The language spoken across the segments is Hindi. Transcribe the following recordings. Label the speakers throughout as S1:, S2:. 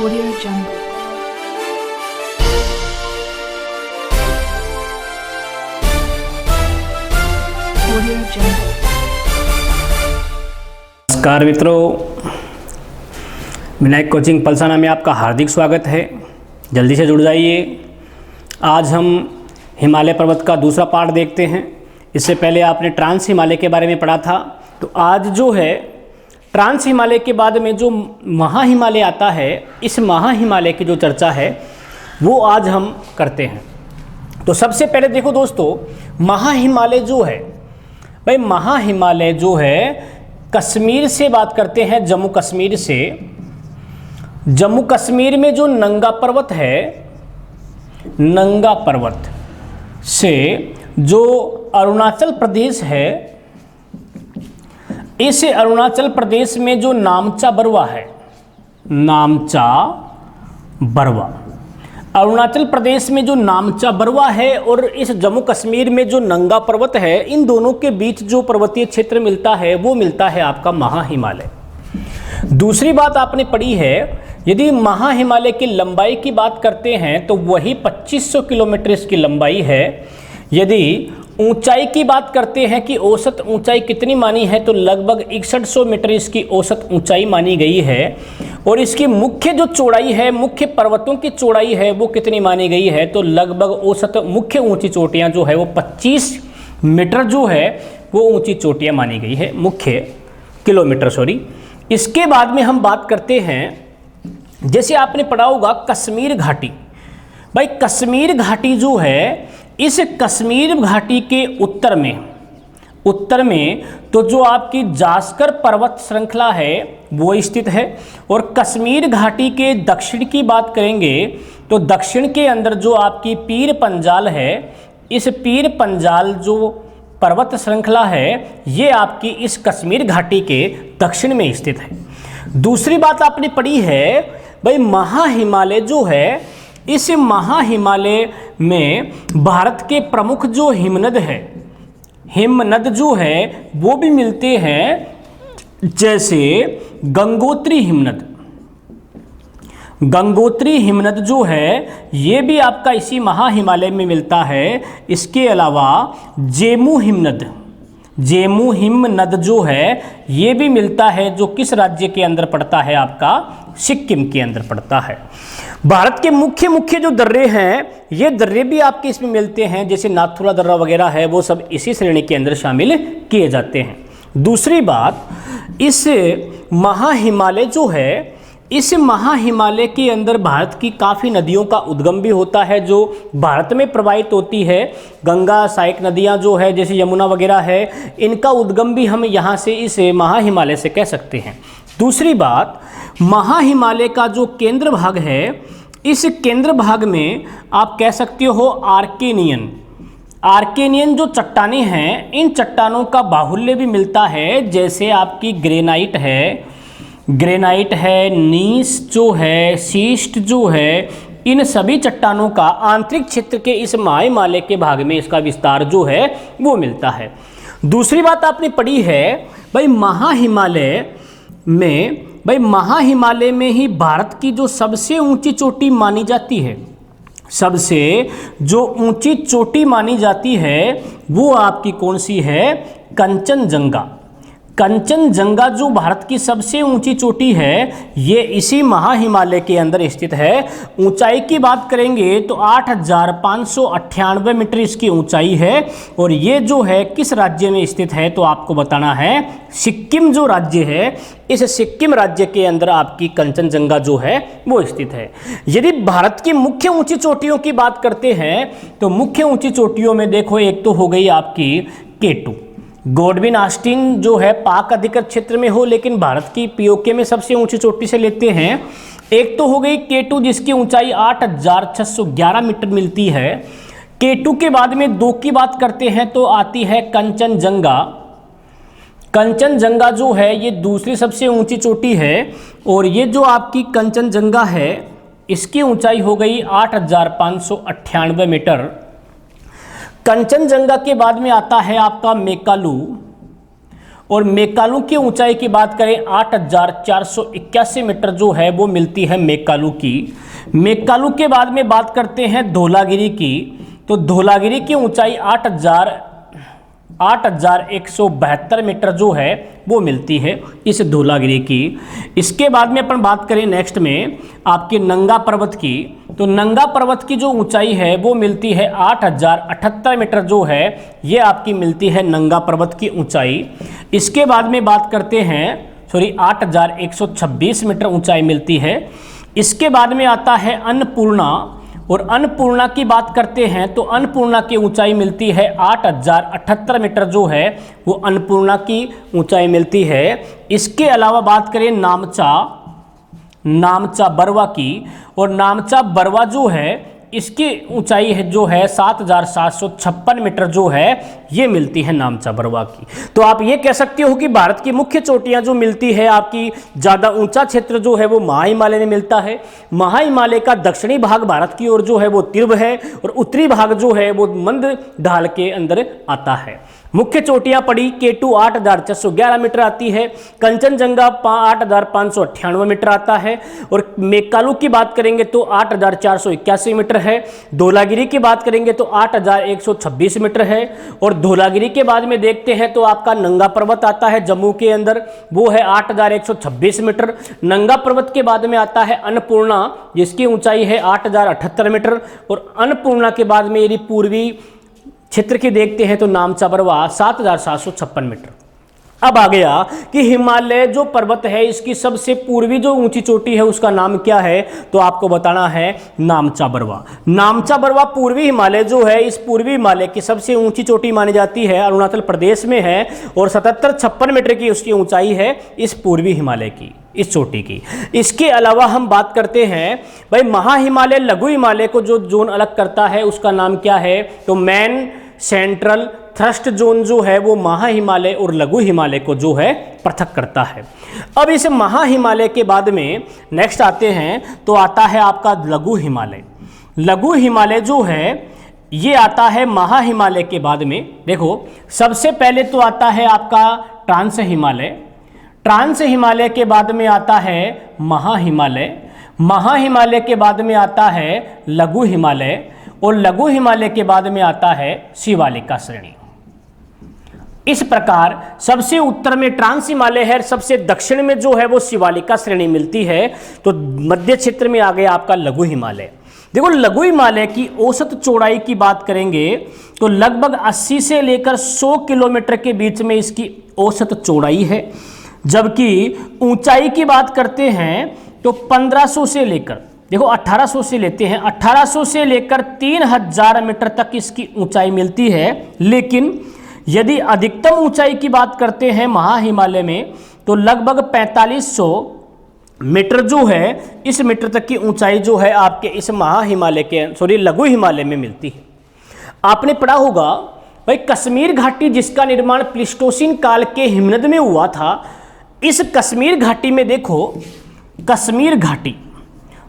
S1: Audio Jungle. Audio Jungle.
S2: नमस्कार मित्रों, विनायक कोचिंग पलसाना में आपका हार्दिक स्वागत है। जल्दी से जुड़ जाइए। आज हम हिमालय पर्वत का दूसरा पार्ट देखते हैं। इससे पहले आपने ट्रांस हिमालय के बारे में पढ़ा था, तो आज जो है ट्रांस हिमालय के बाद में जो महा हिमालय आता है, इस महा हिमालय की जो चर्चा है वो आज हम करते हैं। तो सबसे पहले देखो दोस्तों, महा हिमालय जो है भाई, महा हिमालय जो है कश्मीर से बात करते हैं, जम्मू कश्मीर से। जम्मू कश्मीर में जो नंगा पर्वत है, नंगा पर्वत से जो अरुणाचल प्रदेश है, इस अरुणाचल प्रदेश में जो नामचा बरवा है, नामचा बरवा, अरुणाचल प्रदेश में जो नामचा बरवा है और इस जम्मू कश्मीर में जो नंगा पर्वत है, इन दोनों के बीच जो पर्वतीय क्षेत्र मिलता है वो मिलता है आपका महा हिमालय। दूसरी बात आपने पढ़ी है, यदि महा हिमालय की लंबाई की बात करते हैं तो वही 2500 किलोमीटर इसकी लंबाई है। यदि ऊंचाई की बात करते हैं कि औसत ऊंचाई कितनी मानी है, तो लगभग 6100 मीटर इसकी औसत ऊंचाई मानी गई है। और इसकी मुख्य जो चौड़ाई है, मुख्य पर्वतों की चौड़ाई है, वो कितनी मानी गई है, तो लगभग औसत मुख्य ऊंची चोटियां जो है वो 25 मीटर जो है वो ऊंची चोटियां मानी गई है, मुख्य किलोमीटर सॉरी। इसके बाद में हम बात करते हैं, जैसे आपने पढ़ा होगा कश्मीर घाटी। भाई कश्मीर घाटी जो है, इस कश्मीर घाटी के उत्तर में तो जो आपकी जास्कर पर्वत श्रृंखला है वो स्थित है। और कश्मीर घाटी के दक्षिण की बात करेंगे तो दक्षिण के अंदर जो आपकी पीर पंजाल है, इस पीर पंजाल जो पर्वत श्रृंखला है ये आपकी इस कश्मीर घाटी के दक्षिण में स्थित है। दूसरी बात आपने पढ़ी है भाई, महा हिमालय जो है, इस महा हिमालय में भारत के प्रमुख जो हिमनद है, हिमनद जो है वो भी मिलते हैं, जैसे गंगोत्री हिमनद। गंगोत्री हिमनद जो है ये भी आपका इसी महा हिमालय में मिलता है। इसके अलावा जेमू हिमनद, जेमू हिमनद जो है ये भी मिलता है, जो किस राज्य के अंदर पड़ता है, आपका सिक्किम के अंदर पड़ता है। भारत के मुख्य जो दर्रे हैं, ये दर्रे भी आपके इसमें मिलते हैं, जैसे नाथुला दर्रा वगैरह है, वो सब इसी श्रेणी के अंदर शामिल किए जाते हैं। दूसरी बात, इस महा हिमालय जो है, इस महा हिमालय के अंदर भारत की काफ़ी नदियों का उद्गम भी होता है, जो भारत में प्रवाहित होती है। गंगा सहायक नदियां जो है, जैसे यमुना वगैरह है, इनका उद्गम भी हम यहाँ से इस महा हिमालय से कह सकते हैं। दूसरी बात, महा हिमालय का जो केंद्र भाग है, इस केंद्र भाग में आप कह सकते हो आर्केनियन, आर्केनियन जो चट्टानें हैं, इन चट्टानों का बाहुल्य भी मिलता है, जैसे आपकी ग्रेनाइट है, नीस जो है, शीस्ट जो है, इन सभी चट्टानों का आंतरिक क्षेत्र के इस महा हिमालय के भाग में इसका विस्तार जो है वो मिलता है। दूसरी बात आपने पढ़ी है भाई, महा हिमालय में ही भारत की जो सबसे ऊंची चोटी मानी जाती है, सबसे जो ऊंची चोटी मानी जाती है वो आपकी कौन सी है, कंचनजंगा। कंचनजंगा जो भारत की सबसे ऊंची चोटी है, ये इसी महा हिमालय के अंदर स्थित है। ऊंचाई की बात करेंगे तो 8598 मीटर इसकी ऊंचाई है। और ये जो है किस राज्य में स्थित है, तो आपको बताना है सिक्किम जो राज्य है, इस सिक्किम राज्य के अंदर आपकी कंचनजंगा जो है वो स्थित है। यदि भारत की मुख्य ऊंची चोटियों की बात करते हैं तो मुख्य ऊंची चोटियों में देखो, एक तो हो गई आपकी K2, गॉडविन ऑस्टिन जो है पाक अधिकृत क्षेत्र में हो, लेकिन भारत की पीओके में सबसे ऊंची चोटी से लेते हैं। एक तो हो गई K2 जिसकी ऊंचाई 8611 मीटर मिलती है। K2 के बाद में 2 की बात करते हैं तो आती है कंचनजंगा। कंचनजंगा जो है ये दूसरी सबसे ऊंची चोटी है, और ये जो आपकी कंचनजंगा है इसकी ऊंचाई हो गई 8598 मीटर। कंचनजंगा के बाद में आता है आपका मेकालू, और मेकालू की ऊंचाई की बात करें 8,481 मीटर जो है वो मिलती है मेकालू की। मेकालू के बाद में बात करते हैं धौलागिरी की, तो धौलागिरी की ऊंचाई 8,172 मीटर जो है वो मिलती है इस धौलागिरी की। इसके बाद में अपन बात करें नेक्स्ट में आपके नंगा पर्वत की, तो नंगा पर्वत की जो ऊंचाई है वो मिलती है 8,078 मीटर जो है ये आपकी मिलती है नंगा पर्वत की ऊंचाई। इसके बाद में बात करते हैं 8,126 मीटर ऊंचाई मिलती है। इसके बाद में आता है अन्नपूर्णा, और अन्नपूर्णा की बात करते हैं तो अन्नपूर्णा की ऊंचाई मिलती है 8,078 मीटर जो है वो अन्नपूर्णा की ऊंचाई मिलती है। इसके अलावा बात करें नामचा बरवा की, और नामचा बरवा जो है इसकी ऊंचाई है जो है 7,756 मीटर जो है ये मिलती है नामचा बरवा की। तो आप ये कह सकते हो कि भारत की मुख्य चोटियां जो मिलती है आपकी ज़्यादा ऊंचा क्षेत्र जो है वो महाहिमालय में मिलता है। महाहिमालय का दक्षिणी भाग भारत की ओर जो है वो तीव्र है और उत्तरी भाग जो है वो मंद ढाल के अंदर आता है। मुख्य चोटियां पड़ी K2 8,411 मीटर आती है, कंचनजंगा 8,598 मीटर आता है, और मेकालू की बात करेंगे तो 8,481 मीटर है। धौलागिरी की बात करेंगे तो 8,126 मीटर है, और धौलागिरी के बाद में देखते हैं तो आपका नंगा पर्वत आता है जम्मू के अंदर, वो है 8,126 मीटर। नंगा पर्वत के बाद में आता है अन्नपूर्णा जिसकी ऊंचाई है 8,078 मीटर, और अन्नपूर्णा के बाद में यदि पूर्वी क्षेत्र की देखते हैं तो नामचा बरवा 7,756 मीटर। अब आ गया कि हिमालय जो पर्वत है इसकी सबसे पूर्वी जो ऊंची चोटी है उसका नाम क्या है, तो आपको बताना है नामचा बरवा। नामचा बरवा पूर्वी हिमालय जो है इस पूर्वी हिमालय की सबसे ऊंची चोटी मानी जाती है, अरुणाचल प्रदेश में है, और 7756 मीटर की उसकी ऊंचाई है इस पूर्वी हिमालय की, इस चोटी की। इसके अलावा हम बात करते हैं भाई महाहिमालय लघु हिमालय को जो जोन अलग करता है उसका नाम क्या है, तो मेन सेंट्रल थ्रस्ट जोन जो है वो महाहिमालय और लघु हिमालय को जो है पृथक करता है। अब इस महाहिमालय के बाद में नेक्स्ट आते हैं तो आता है आपका लघु हिमालय। लघु हिमालय जो है ये आता है महाहिमालय के बाद में। देखो सबसे पहले तो आता है आपका ट्रांस हिमालय, ट्रांस हिमालय के बाद में आता है महाहिमालय, महाहिमालय के बाद में आता है लघु हिमालय, और लघु हिमालय के बाद में आता है शिवालिका श्रेणी। इस प्रकार सबसे उत्तर में ट्रांस हिमालय है, सबसे दक्षिण में जो है वो शिवालिका श्रेणी मिलती है। तो मध्य क्षेत्र में आ गया आपका लघु हिमालय। देखो लघु हिमालय की औसत चौड़ाई की बात करेंगे तो लगभग 80 से लेकर 100 किलोमीटर के बीच में इसकी औसत चौड़ाई है, जबकि ऊंचाई की बात करते हैं तो 1500 से लेकर, देखो 1800 से लेते हैं, 1800 से लेकर 3000 मीटर तक इसकी ऊंचाई मिलती है। लेकिन यदि अधिकतम ऊंचाई की बात करते हैं महाहिमालय में तो लगभग 4500 मीटर जो है इस मीटर तक की ऊंचाई जो है आपके इस महाहिमालय के लघु हिमालय में मिलती है। आपने पढ़ा होगा भाई कश्मीर घाटी जिसका निर्माण प्लीस्टोसीन काल के हिमनद में हुआ था, इस कश्मीर घाटी में देखो कश्मीर घाटी,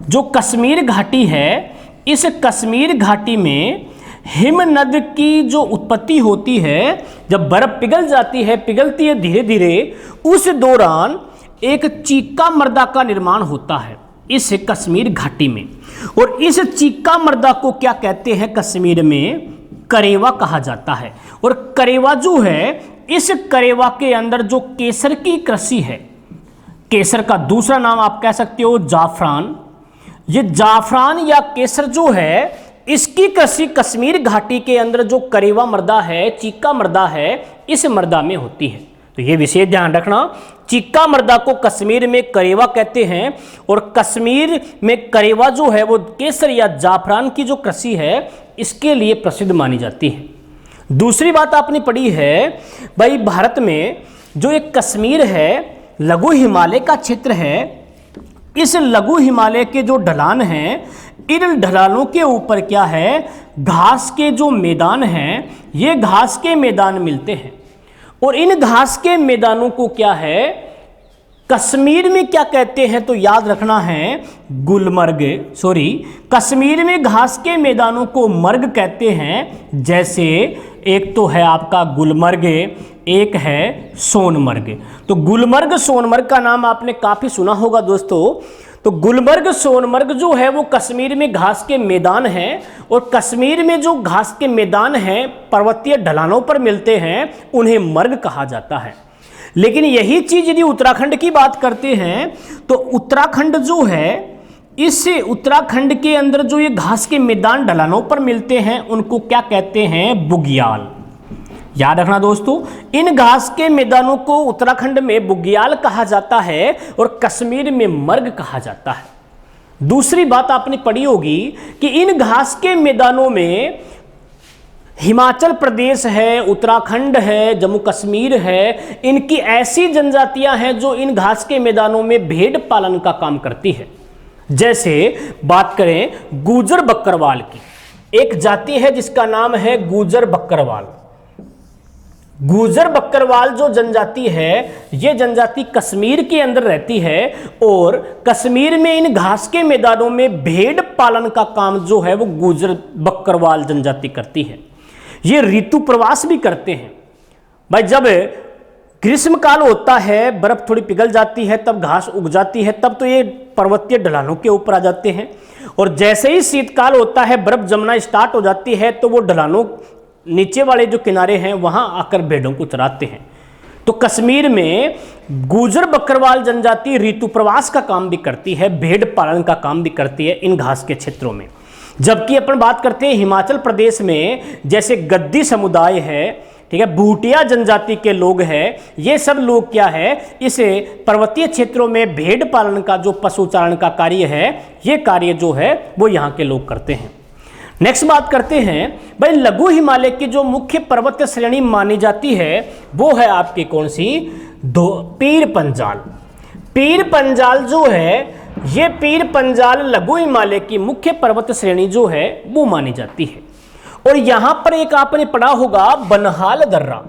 S2: जो कश्मीर घाटी है इस कश्मीर घाटी में हिमनद की जो उत्पत्ति होती है, जब बर्फ पिघल जाती है, पिघलती है धीरे धीरे, उस दौरान एक चीका मृदा का निर्माण होता है इस कश्मीर घाटी में। और इस चीका मृदा को क्या कहते हैं, कश्मीर में करेवा कहा जाता है। और करेवा जो है, इस करेवा के अंदर जो केसर की कृषि है, केसर का दूसरा नाम आप कह सकते हो जाफरान, ये जाफरान या केसर जो है इसकी कृषि कश्मीर घाटी के अंदर जो करेवा मृदा है, चीका मृदा है, इस मृदा में होती है। तो ये विशेष ध्यान रखना, चीका मृदा को कश्मीर में करेवा कहते हैं, और कश्मीर में करेवा जो है वो केसर या जाफरान की जो कृषि है इसके लिए प्रसिद्ध मानी जाती है। दूसरी बात आपने पढ़ी है भाई भारत में जो एक कश्मीर है लघु हिमालय का क्षेत्र है, इस लघु हिमालय के जो ढलान हैं, इन ढलानों के ऊपर क्या है, घास के जो मैदान हैं, ये घास के मैदान मिलते हैं। और इन घास के मैदानों को क्या है, कश्मीर में क्या कहते हैं, तो याद रखना है गुलमर्ग, कश्मीर में घास के मैदानों को मर्ग कहते हैं। जैसे एक तो है आपका गुलमर्ग, एक है सोनमर्ग। तो गुलमर्ग सोनमर्ग का नाम आपने काफ़ी सुना होगा दोस्तों। तो गुलमर्ग सोनमर्ग जो है वो कश्मीर में घास के मैदान हैं, और कश्मीर में जो घास के मैदान हैं पर्वतीय ढलानों पर मिलते हैं, उन्हें मर्ग कहा जाता है। लेकिन यही चीज़ यदि उत्तराखंड की बात करते हैं तो उत्तराखंड जो है, इस उत्तराखंड के अंदर जो ये घास के मैदान ढलानों पर मिलते हैं उनको क्या कहते हैं? बुग्याल। याद रखना दोस्तों, इन घास के मैदानों को उत्तराखंड में बुग्याल कहा जाता है और कश्मीर में मर्ग कहा जाता है। दूसरी बात आपने पढ़ी होगी कि इन घास के मैदानों में हिमाचल प्रदेश है, उत्तराखंड है, जम्मू कश्मीर है, इनकी ऐसी जनजातियां हैं जो इन घास के मैदानों में भेड़ पालन का काम करती है। जैसे बात करें गुजर बकरवाल की, एक जाति है जिसका नाम है गुजर बकरवाल। गुजर बकरवाल जो जनजाति है, ये जनजाति कश्मीर के अंदर रहती है और कश्मीर में इन घास के मैदानों में भेड़ पालन का काम जो है वो गुजर बकरवाल जनजाति करती है। ये ऋतु प्रवास भी करते हैं भाई। जब ग्रीष्म काल होता है, बर्फ थोड़ी पिघल जाती है, तब घास उग जाती है, तब तो ये पर्वतीय ढलानों के ऊपर आ जाते हैं। और जैसे ही शीतकाल होता है, बर्फ जमना स्टार्ट हो जाती है, तो वो ढलानों नीचे वाले जो किनारे हैं वहां आकर भेड़ों को चराते हैं। तो कश्मीर में गुजर बकरवाल जनजाति ऋतु प्रवास का काम भी करती है, भेड़ पालन का काम भी करती है इन घास के क्षेत्रों में। जबकि अपन बात करते हैं हिमाचल प्रदेश में, जैसे गद्दी समुदाय है, ठीक है, भूटिया जनजाति के लोग हैं, ये सब लोग क्या है, इसे पर्वतीय क्षेत्रों में भेड़ पालन का जो पशुचारण का कार्य है, ये कार्य जो है वो यहाँ के लोग करते हैं। नेक्स्ट बात करते हैं भाई, लघु हिमालय की जो मुख्य पर्वत श्रेणी मानी जाती है वो है आपकी कौन सी? पीर पंजाल। पीर पंजाल जो है, ये पीर पंजाल लघु हिमालय की मुख्य पर्वत श्रेणी जो है वो मानी जाती है। और यहां पर एक आपने पढ़ा होगा बनहाल दर्रा।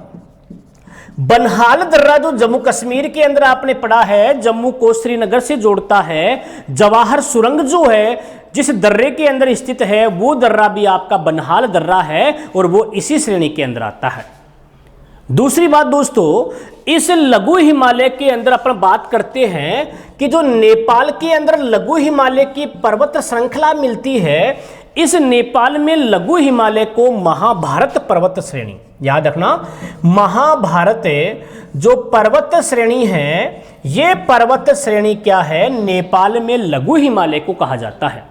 S2: बनहाल दर्रा जो जम्मू कश्मीर के अंदर आपने पढ़ा है, जम्मू को श्रीनगर से जोड़ता है। जवाहर सुरंग जो है जिस दर्रे के अंदर स्थित है, वो दर्रा भी आपका बनहाल दर्रा है और वो इसी श्रेणी के अंदर आता है। दूसरी बात दोस्तों, इस लघु हिमालय के अंदर अपन बात करते हैं कि जो नेपाल के अंदर लघु हिमालय की पर्वत श्रृंखला मिलती है, इस नेपाल में लघु हिमालय को महाभारत पर्वत श्रेणी, याद रखना, महाभारत जो पर्वत श्रेणी है, ये पर्वत श्रेणी क्या है? नेपाल में लघु हिमालय को कहा जाता है।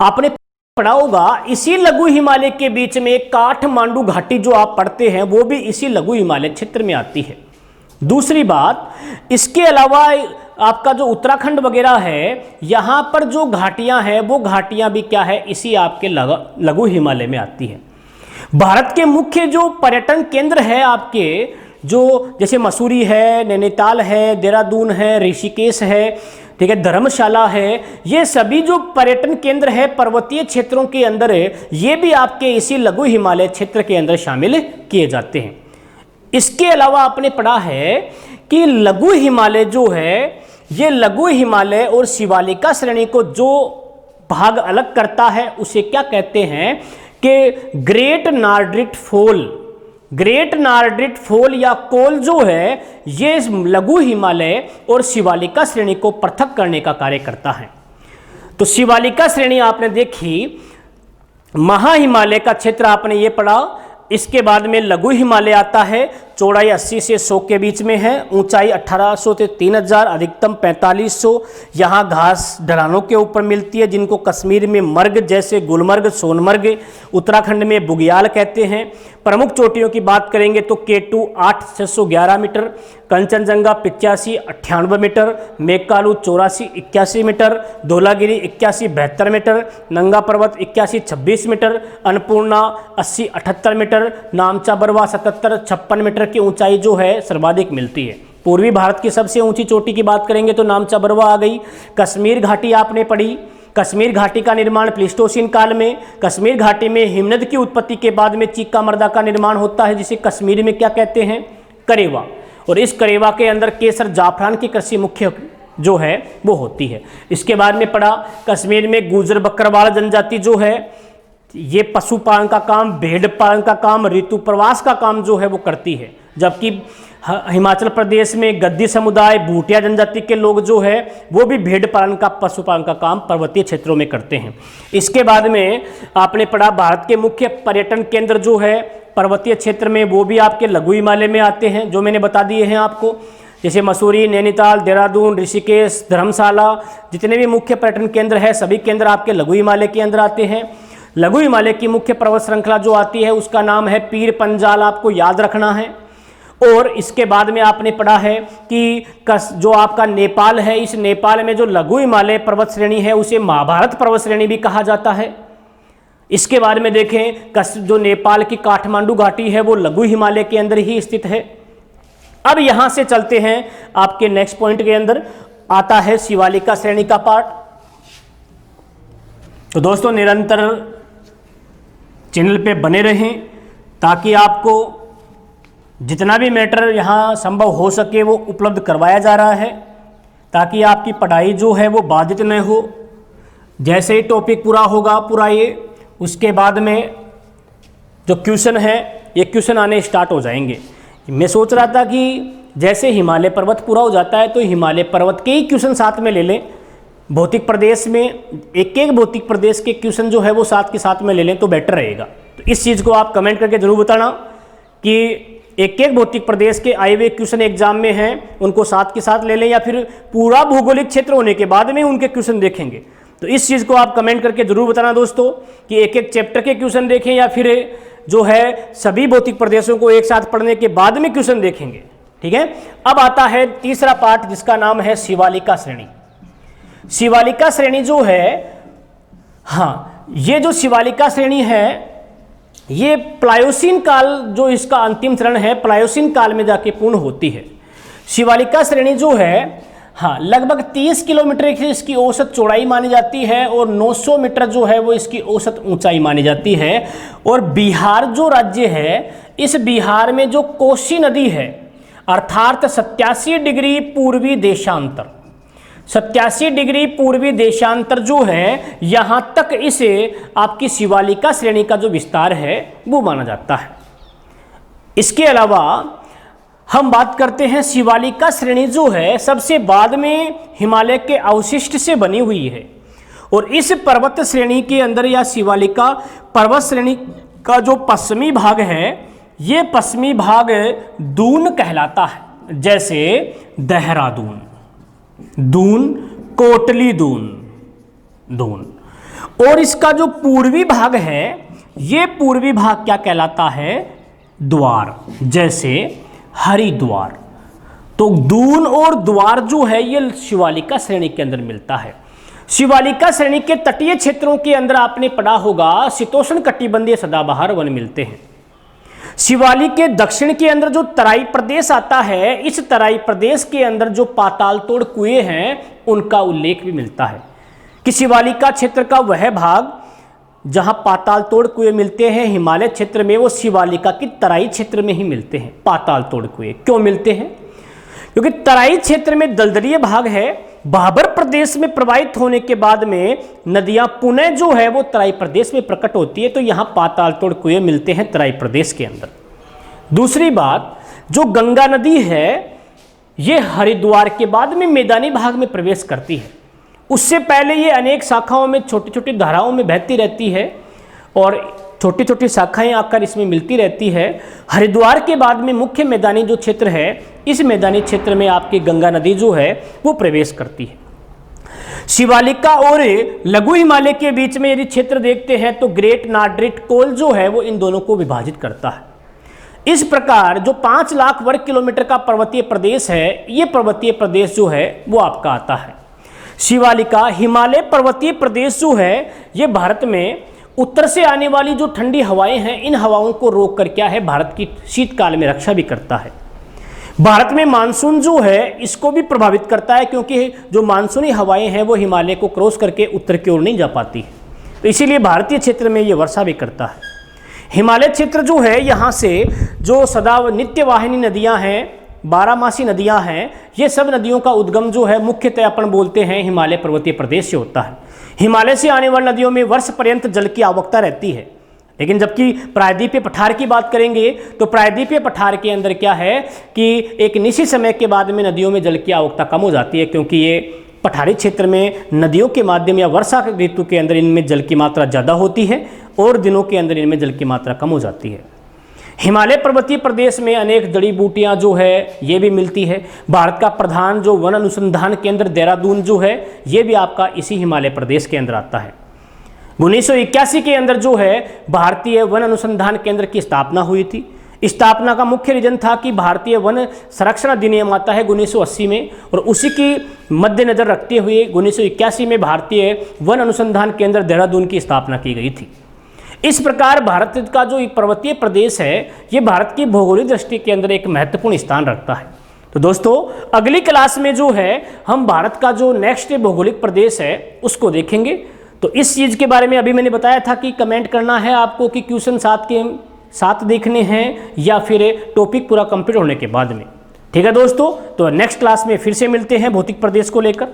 S2: आपने पढ़ा होगा इसी लघु हिमालय के बीच में काठमांडू घाटी जो आप पढ़ते हैं, वो भी इसी लघु हिमालय क्षेत्र में आती है। दूसरी बात, इसके अलावा आपका जो उत्तराखंड वगैरह है, यहाँ पर जो घाटियाँ हैं वो घाटियाँ भी क्या है? इसी आपके लघु हिमालय में आती है। भारत के मुख्य जो पर्यटन केंद्र है आपके, जो जैसे मसूरी है, नैनीताल है, देहरादून है, ऋषिकेश है, ठीक है, धर्मशाला है, ये सभी जो पर्यटन केंद्र है पर्वतीय क्षेत्रों के अंदर है, ये भी आपके इसी लघु हिमालय क्षेत्र के अंदर शामिल किए जाते हैं। इसके अलावा आपने पढ़ा है कि लघु हिमालय जो है, ये लघु हिमालय और शिवालिका श्रेणी को जो भाग अलग करता है उसे क्या कहते हैं कि ग्रेट नार्ड्रिट फॉल। ग्रेट नार्ड्रिट फॉल या कोल जो है, ये लघु हिमालय और शिवालिका श्रेणी को पृथक करने का कार्य करता है। तो शिवालिका श्रेणी आपने देखी, महा हिमालय का क्षेत्र आपने ये पढ़ा, इसके बाद में लघु हिमालय आता है, चौड़ाई 80 से 100 के बीच में है, ऊंचाई 1800 से 3000, अधिकतम 4500। यहाँ घास ढलानों के ऊपर मिलती है जिनको कश्मीर में मर्ग जैसे गुलमर्ग, सोनमर्ग, उत्तराखंड में बुग्याल कहते हैं। प्रमुख चोटियों की बात करेंगे तो K2 8,611 metre, Kangchenjunga 85-98 metre, Makalu 84-81 metre, Dhaulagiri 81-72 metre, Nanga Parbat 81-26 metre, Annapurna 80-78 metre, Namcha Barwa 77-56 metre की ऊंचाई जो है सर्वाधिक मिलती है। पूर्वी भारत की सबसे ऊंची चोटी की बात करेंगे तो नामचा बरवा आ गई। कश्मीर घाटी आपने पढ़ी, कश्मीर घाटी का निर्माण प्लीस्टोसीन काल में, कश्मीर घाटी में हिमनद की उत्पत्ति के बाद में चीका मर्दा का निर्माण होता है, जिसे कश्मीर में क्या कहते हैं? करेवा। और इस करेवा के अंदर केसर जाफरान की कृषि मुख्य जो है वो होती है। इसके बाद में पढ़ा कश्मीर में गुजर बकरवाल जनजाति जो है, ये पशुपालन का काम, भेड़ पालन का काम, ऋतु प्रवास का काम जो है वो करती है। जबकि हिमाचल प्रदेश में गद्दी समुदाय, भूटिया जनजाति के लोग जो है वो भी भेड़ पालन का, पशुपालन का काम पर्वतीय क्षेत्रों में करते हैं। इसके बाद में आपने पढ़ा भारत के मुख्य पर्यटन केंद्र जो है पर्वतीय क्षेत्र में, वो भी आपके लघु हिमालय में आते हैं, जो मैंने बता दिए हैं आपको, जैसे मसूरी, नैनीताल, देहरादून, ऋषिकेश, धर्मशाला, जितने भी मुख्य पर्यटन केंद्र है सभी केंद्र आपके लघु हिमालय के अंदर आते हैं। लघु हिमालय की मुख्य पर्वत श्रृंखला जो आती है उसका नाम है पीर पंजाल, आपको याद रखना है। और इसके बाद में आपने पढ़ा है कि जो आपका नेपाल है, इस नेपाल में जो लघु हिमालय पर्वत श्रेणी है उसे महाभारत पर्वत श्रेणी भी कहा जाता है। इसके बाद में देखें जो नेपाल की काठमांडू घाटी है वो लघु हिमालय के अंदर ही स्थित है। अब यहां से चलते हैं आपके नेक्स्ट पॉइंट के अंदर आता है शिवालिका श्रेणी का पार्ट। तो दोस्तों निरंतर चैनल पे बने रहें ताकि आपको जितना भी मैटर यहाँ संभव हो सके वो उपलब्ध करवाया जा रहा है, ताकि आपकी पढ़ाई जो है वो बाधित न हो। जैसे ही टॉपिक पूरा होगा पूरा ये, उसके बाद में जो क्वेश्चन है ये क्वेश्चन आने स्टार्ट हो जाएंगे। मैं सोच रहा था कि जैसे हिमालय पर्वत पूरा हो जाता है तो हिमालय पर्वत के ही क्वेश्चन साथ में ले लें, भौतिक प्रदेश में एक एक भौतिक प्रदेश के क्वेश्चन जो है वो साथ के साथ में ले लें तो बेटर रहेगा। तो इस चीज़ को आप कमेंट करके जरूर बताना कि एक एक भौतिक प्रदेश के आए हुए क्वेश्चन एग्जाम में हैं उनको साथ के साथ ले लें, या फिर पूरा भौगोलिक क्षेत्र होने के बाद में उनके क्वेश्चन देखेंगे। तो इस चीज़ को आप कमेंट करके जरूर बताना दोस्तों कि एक एक चैप्टर के क्वेश्चन देखें या फिर जो है सभी भौतिक प्रदेशों को एक साथ पढ़ने के बाद में क्वेश्चन देखेंगे। ठीक है, अब आता है तीसरा पार्ट जिसका नाम है शिवालिका श्रेणी। शिवालिका श्रेणी जो है, हाँ, ये जो शिवालिका श्रेणी है ये प्लायोसीन काल, जो इसका अंतिम चरण है प्लायोसीन काल में जाके पूर्ण होती है। शिवालिका श्रेणी जो है, हाँ, लगभग 30 किलोमीटर की इसकी औसत चौड़ाई मानी जाती है और 900 मीटर जो है वो इसकी औसत ऊंचाई मानी जाती है। और बिहार जो राज्य है, इस बिहार में जो कोसी नदी है अर्थात 87 डिग्री पूर्वी देशांतर, 87 डिग्री पूर्वी देशांतर जो है, यहाँ तक इसे आपकी शिवालिका श्रेणी का जो विस्तार है वो माना जाता है। इसके अलावा हम बात करते हैं शिवालिका श्रेणी जो है सबसे बाद में हिमालय के अवशिष्ट से बनी हुई है। और इस पर्वत श्रेणी के अंदर या शिवालिका पर्वत श्रेणी का जो पश्चिमी भाग है, ये पश्चिमी भाग दून कहलाता है, जैसे देहरादून, दून, कोटली दून, दून। और इसका जो पूर्वी भाग है, ये पूर्वी भाग क्या कहलाता है, द्वार, जैसे हरिद्वार। तो दून और द्वार जो है ये शिवालिका श्रेणी के अंदर मिलता है। शिवालिका श्रेणी के तटीय क्षेत्रों के अंदर आपने पढ़ा होगा शीतोष्ण कटिबंधीय सदाबहार वन मिलते हैं। शिवालिक के दक्षिण के अंदर जो तराई प्रदेश आता है, इस तराई प्रदेश के अंदर जो पाताल तोड़ कुएं हैं उनका उल्लेख भी मिलता है कि शिवालिका क्षेत्र का वह भाग जहां पाताल तोड़ कुएं मिलते हैं हिमालय क्षेत्र में, वो शिवालिका की तराई क्षेत्र में ही मिलते हैं। पाताल तोड़ कुएं क्यों मिलते हैं? क्योंकि तराई क्षेत्र में दलदलीय भाग है, भाबर प्रदेश में प्रवाहित होने के बाद में नदियां पुनः जो है वो तराई प्रदेश में प्रकट होती है, तो यहाँ पाताल तोड़ कुएं मिलते हैं तराई प्रदेश के अंदर। दूसरी बात, जो गंगा नदी है ये हरिद्वार के बाद में मैदानी भाग में प्रवेश करती है। उससे पहले ये अनेक शाखाओं में छोटी छोटी धाराओं में बहती रहती है और छोटी छोटी शाखाएं आकर इसमें मिलती रहती है। हरिद्वार के बाद में मुख्य मैदानी जो क्षेत्र है, इस मैदानी क्षेत्र में आपकी गंगा नदी जो है वो प्रवेश करती है। शिवालिका और लघु हिमालय के बीच में यदि क्षेत्र देखते हैं तो ग्रेट नार्ड्रिट कोल जो है वो इन दोनों को विभाजित करता है। इस प्रकार जो 5 लाख वर्ग किलोमीटर का पर्वतीय प्रदेश है, ये पर्वतीय प्रदेश जो है वो आपका आता है। शिवालिका हिमालय पर्वतीय प्रदेश जो है ये भारत में उत्तर से आने वाली जो ठंडी हवाएं हैं, इन हवाओं को रोक कर क्या है भारत की शीतकाल में रक्षा भी करता है। भारत में मानसून जो है इसको भी प्रभावित करता है, क्योंकि जो मानसूनी हवाएं हैं वो हिमालय को क्रॉस करके उत्तर की ओर नहीं जा पाती, तो इसीलिए भारतीय क्षेत्र में ये वर्षा भी करता है। हिमालय क्षेत्र जो है यहाँ से जो सदा नित्यवाहिनी नदियाँ हैं बारहमासी नदियां हैं, ये सब नदियों का उद्गम जो है मुख्यतः अपन बोलते हैं हिमालय पर्वतीय प्रदेश से होता है। हिमालय से आने वाली नदियों में वर्ष पर्यंत जल की आवश्यकता रहती है, लेकिन जबकि प्रायद्वीपीय पठार की बात करेंगे तो प्रायद्वीपीय पठार के अंदर क्या है कि एक निश्चित समय के बाद में नदियों में जल की आवश्यकता कम हो जाती है, क्योंकि ये पठारी क्षेत्र में नदियों के माध्यम या वर्षा ऋतु के अंदर इनमें जल की मात्रा ज़्यादा होती है और दिनों के अंदर इनमें जल की मात्रा कम हो जाती है। हिमालय पर्वतीय प्रदेश में अनेक जड़ी बूटियां जो है ये भी मिलती है। भारत का प्रधान जो वन अनुसंधान केंद्र देहरादून जो है ये भी आपका इसी हिमालय प्रदेश के अंदर आता है। 1981 के अंदर जो है भारतीय वन अनुसंधान केंद्र की स्थापना हुई थी। स्थापना का मुख्य रीजन था कि भारतीय वन संरक्षण अधिनियम आता है 1980 में, और उसी की मद्देनजर रखते हुए 1981 में भारतीय वन अनुसंधान केंद्र देहरादून की स्थापना की गई थी। इस प्रकार भारत का जो पर्वतीय प्रदेश है ये भारत की भौगोलिक दृष्टि के अंदर एक महत्वपूर्ण स्थान रखता है। तो दोस्तों अगली क्लास में जो है हम भारत का जो नेक्स्ट भौगोलिक प्रदेश है उसको देखेंगे। तो इस चीज़ के बारे में अभी मैंने बताया था कि कमेंट करना है आपको कि क्वेश्चन 7 के 7 देखने हैं या फिर टॉपिक पूरा कंप्लीट होने के बाद में। ठीक है दोस्तों, तो नेक्स्ट क्लास में फिर से मिलते हैं भौतिक प्रदेश को लेकर।